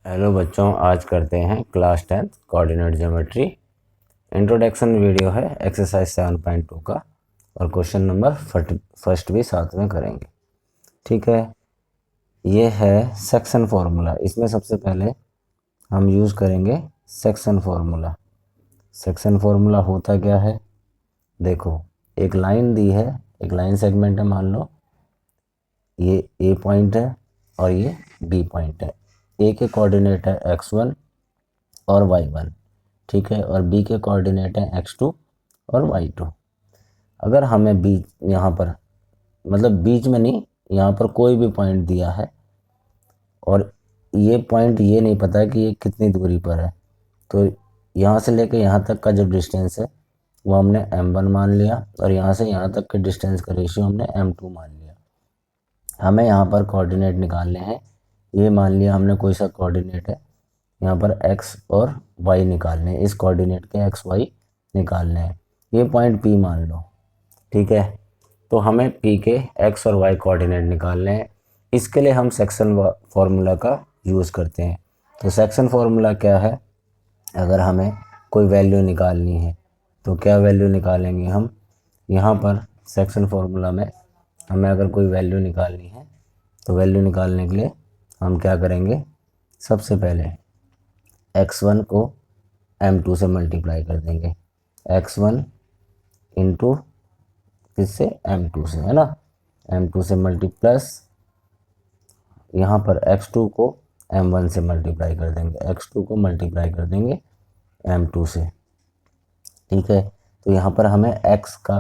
Hello बच्चों, आज करते हैं class 10 coordinate geometry. Introduction video है एक्सरसाइज 7.2 का, और क्वेश्चन नंबर फर्स्ट भी साथ में करेंगे। ठीक है, ये है सेक्शन फार्मूला। इसमें सबसे पहले हम यूज़ करेंगे सेक्शन फार्मूला। सेक्शन फार्मूला होता क्या है, देखो एक लाइन दी है, एक लाइन सेगमेंट है, मान लो ये ए पॉइंट है और ये बी पॉइंट है। ए के कोऑर्डिनेट है x1 और y1, ठीक है, और बी के कोऑर्डिनेट है x2 और y2। अगर हमें बीच यहाँ पर, मतलब बीच में नहीं, यहाँ पर कोई भी पॉइंट दिया है और ये पॉइंट ये नहीं पता कि ये कितनी दूरी पर है, तो यहाँ से लेकर यहाँ तक का जो डिस्टेंस है वो हमने m1 मान लिया, और यहाँ से यहाँ तक के डिस्टेंस का रेशियो हमने m2 मान लिया। हमें यहाँ पर कोऑर्डिनेट निकालने हैं। ये मान लिया हमने कोई सा कोऑर्डिनेट है, यहाँ पर x और y निकालने हैं, इस कोऑर्डिनेट के x y निकालने हैं। ये पॉइंट P मान लो, ठीक है। तो हमें P के x और y कोऑर्डिनेट निकालने हैं। इसके लिए हम सेक्शन फार्मूला का यूज़ करते हैं। तो सेक्शन फार्मूला क्या है, अगर हमें कोई वैल्यू निकालनी है तो क्या वैल्यू निकालेंगे हम, यहाँ पर सेक्शन फार्मूला में हमें अगर कोई वैल्यू निकालनी है तो वैल्यू निकालने के लिए हम क्या करेंगे, सबसे पहले x1 को m2 से मल्टीप्लाई कर देंगे। x1 इंटू किससे, m2 से, है ना, m2 से प्लस यहाँ पर x2 को m1 से मल्टीप्लाई कर देंगे, x2 को मल्टीप्लाई कर देंगे m2 से, ठीक है। तो यहाँ पर हमें x का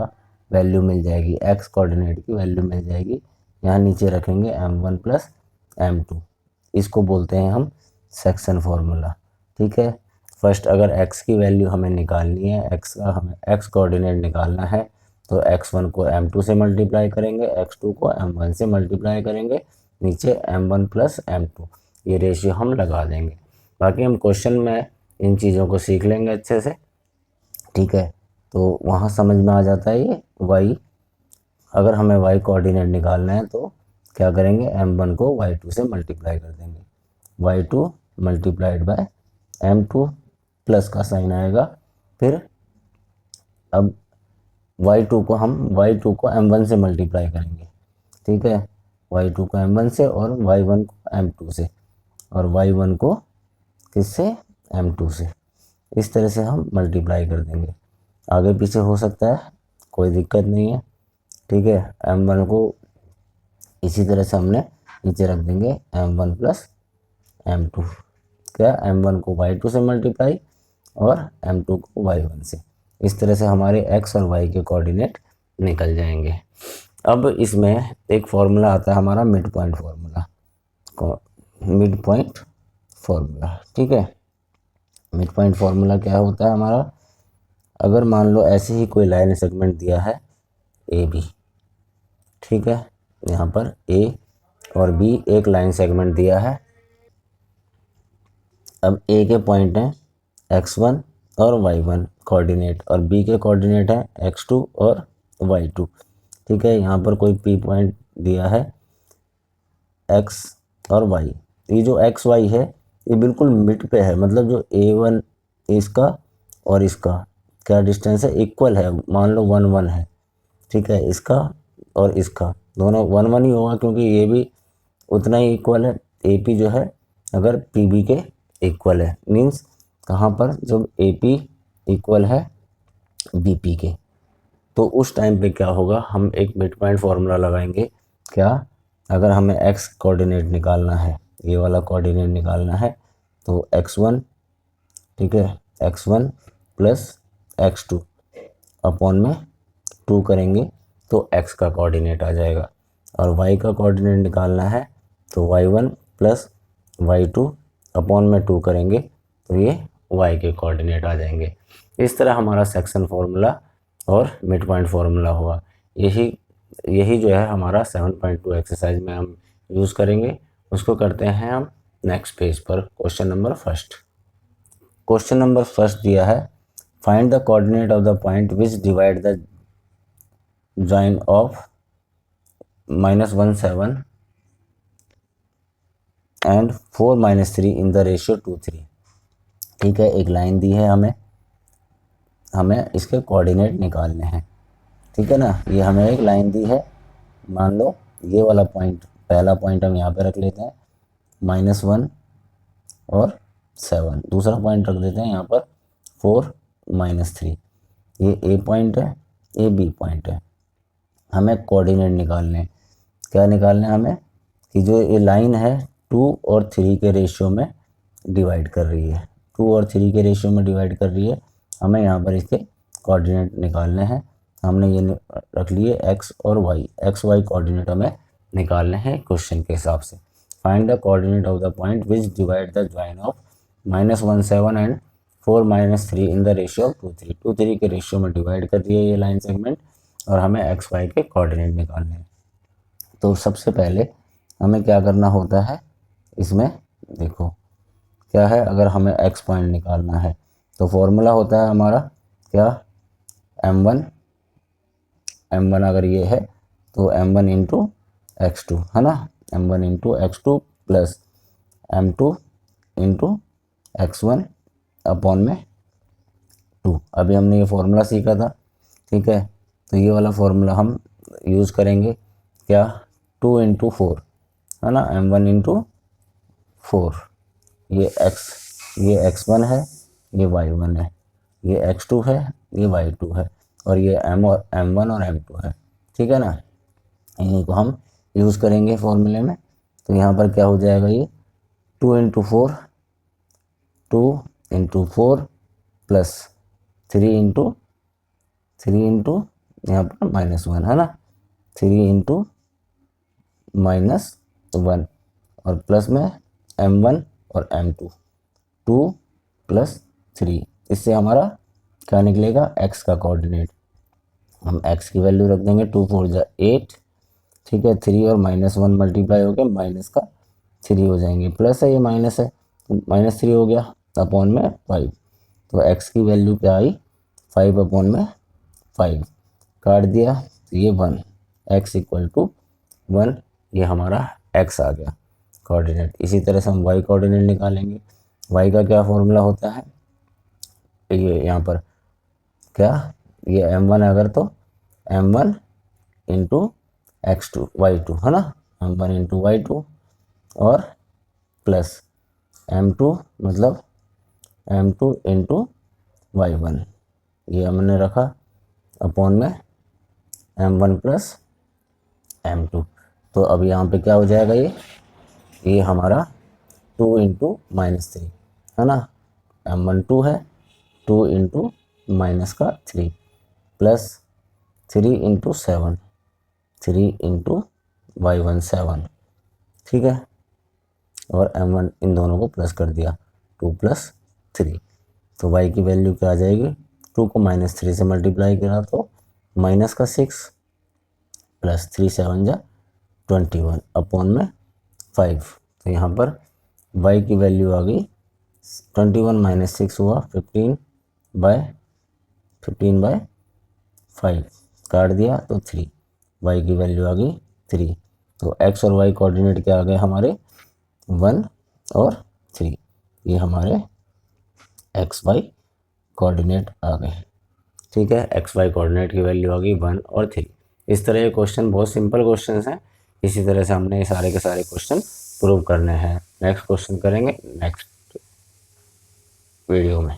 वैल्यू मिल जाएगी, x कोऑर्डिनेट की वैल्यू मिल जाएगी। यहाँ नीचे रखेंगे m1 प्लस m2, इसको बोलते हैं हम सेक्शन फार्मूला, ठीक है। फर्स्ट अगर x की वैल्यू हमें निकालनी है, x का हमें x कोऑर्डिनेट निकालना है, तो x1 को m2 से मल्टीप्लाई करेंगे, x2 को m1 से मल्टीप्लाई करेंगे, नीचे m1 प्लस m2, ये रेशियो हम लगा देंगे। बाकी हम क्वेश्चन में इन चीज़ों को सीख लेंगे अच्छे से, ठीक है। तो वहाँ समझ में आ जाता है ये y। अगर हमें y कोऑर्डिनेट निकालना है तो क्या करेंगे, m1 को y2 से मल्टीप्लाई कर देंगे, y2 multiplied by m2 plus का साइन आएगा। फिर अब y2 को m1 से मल्टीप्लाई करेंगे, ठीक है, y2 को m1 से और y1 को m2 से, और y1 को किससे, m2 से। इस तरह से हम मल्टीप्लाई कर देंगे। आगे पीछे हो सकता है, कोई दिक्कत नहीं है, ठीक है। m1 को इसी तरह से हमने नीचे रख देंगे m1 प्लस m2, क्या, m1 को y2 से मल्टीप्लाई और m2 को y1 से। इस तरह से हमारे x और y के कोऑर्डिनेट निकल जाएंगे। अब इसमें एक फॉर्मूला आता है हमारा mid point formula, mid point formula, ठीक है। मिड पॉइंट फार्मूला क्या होता है हमारा, अगर मान लो ऐसे ही कोई लाइन सेगमेंट दिया है ए बी, ठीक है, यहाँ पर ए और बी एक लाइन सेगमेंट दिया है। अब ए के पॉइंट हैं x1 और y1 कोऑर्डिनेट, और बी के कोऑर्डिनेट है x2 और y2, ठीक है। यहाँ पर कोई p पॉइंट दिया है x और y। ये जो x y है ये बिल्कुल मिड पे है, मतलब जो a1 इसका और इसका क्या डिस्टेंस है, इक्वल है, मान लो 1 1 है, ठीक है। इसका और इसका दोनों 1 1 ही होगा, क्योंकि ये भी उतना ही इक्वल है। ए पी जो है अगर पी बी के इक्वल है, मीन्स कहाँ पर, जब ए पी इक्वल है बी पी के, तो उस टाइम पे क्या होगा, हम एक मिड पॉइंट फार्मूला लगाएंगे। क्या, अगर हमें एक्स कोऑर्डिनेट निकालना है, ये वाला कोऑर्डिनेट निकालना है, तो x1, ठीक है, x1 प्लस x2 अपॉन में 2 करेंगे तो x का कोऑर्डिनेट आ जाएगा, और y का कोऑर्डिनेट निकालना है तो y1 प्लस y2 अपॉन में 2 करेंगे तो ये y के कोऑर्डिनेट आ जाएंगे। इस तरह हमारा सेक्शन फार्मूला और मिड पॉइंट फार्मूला हुआ। यही जो है हमारा 7.2 एक्सरसाइज में हम यूज़ करेंगे। उसको करते हैं हम नेक्स्ट पेज पर। क्वेश्चन नंबर फर्स्ट दिया है, find the coordinate of the point which divide the join of -1 7 and 4 - 3 in the ratio 2 3। ठीक है, एक लाइन दी है हमें इसके कोऑर्डिनेट निकालने हैं। ठीक है ना, ये हमें एक लाइन दी है, मान लो ये वाला पॉइंट, पहला पॉइंट हम यहाँ पे रख लेते हैं -1 और 7, दूसरा पॉइंट रख देते हैं यहाँ पर 4 - 3। ये ए पॉइंट है, ये बी पॉइंट है। हमें कोऑर्डिनेट निकालने हैं। क्या निकालना है हमें कि जो ये लाइन है 2 और 3 के रेशियो में डिवाइड कर रही है, 2 और 3 के रेशियो में डिवाइड कर रही है। हमें यहाँ पर इसके कोऑर्डिनेट निकालने हैं। हमने ये रख लिए एक्स और वाई, एक्स वाई कोऑर्डिनेट हमें निकालने हैं क्वेश्चन के हिसाब से। Find the coordinate of the point which divide the join of -1 7 and 4 - 3 in the ratio of 2 3। 2 3 के रेशियो में डिवाइड कर रही है ये लाइन सेगमेंट, और हमें एक्स वाई के कोऑर्डिनेट निकालने हैं। तो सबसे पहले हमें क्या करना होता है, इसमें देखो क्या है, अगर हमें एक्स पॉइंट निकालना है तो फॉर्मूला होता है हमारा क्या, m1 अगर ये है तो m1 इंटू x2 है ना, m1 into x2 plus m2 into x1 upon में 2। अभी हमने ये फॉर्मूला सीखा था। ठीक है, तो ये वाला फॉर्मूला हम यूज़ करेंगे क्या, 2 इंटू 4 है ना, m1 इंटू 4, ये x1 है, ये y1 है, ये x2 है, ये y2 है, और ये m1 और m2 है। ठीक है ना, इन्हीं को हम यूज़ करेंगे फॉर्मूले में। तो यहाँ पर क्या हो जाएगा, ये 2 इंटू 4 प्लस 3 इंटू यहाँ पर -1 है ना, 3 इंटू -1 और प्लस में m1 और m2, 2 + 3। इससे हमारा क्या निकलेगा, x का कोऑर्डिनेट। हम x की वैल्यू रख देंगे 2 4 जा 8। ठीक है, 3 और -1 मल्टीप्लाई हो गया, माइनस का 3 हो जाएंगे, प्लस है ये माइनस है तो -3 हो गया अपॉन में 5। तो x की वैल्यू क्या आई, 5 अपॉन में 5, काट दिया तो ये 1, x = 1, ये हमारा x आ गया कोऑर्डिनेट। इसी तरह से हम y कोऑर्डिनेट निकालेंगे। y का क्या फॉर्मूला होता है, ये यहाँ पर क्या, ये m1 अगर तो m1 इंटू x2 y2 है ना, m1 इंटू y2 और प्लस m2 मतलब m2 इंटू y1, ये हमने रखा अपॉन में m1 प्लस m2। तो अब यहाँ पे क्या हो जाएगा, ये हमारा 2 इंटू -3 है ना, m1 2 है, 2 into -3 plus 3 into 7, 3 into y1 7। ठीक है, और m1 इन दोनों को प्लस कर दिया, 2 + 3। तो y की वैल्यू क्या आ जाएगी, 2 को -3 से मल्टीप्लाई करा तो -6 प्लस 3 7 जा 21 अपॉन में 5। तो यहाँ पर y की वैल्यू आ गई 21 - 6 हुआ 15/5, काट दिया तो 3, y की वैल्यू आ गई 3। तो x और y कोऑर्डिनेट क्या आ गए हमारे, 1 और 3, ये हमारे एक्स वाई कोऑर्डिनेट आ गए। ठीक है, एक्स वाई कोऑर्डिनेट की वैल्यू आ गई 1 और 3। इस तरह ये क्वेश्चन बहुत सिंपल क्वेश्चन हैं। इसी तरह से हमने ये सारे के सारे क्वेश्चन प्रूव करने हैं। नेक्स्ट क्वेश्चन करेंगे नेक्स्ट वीडियो में।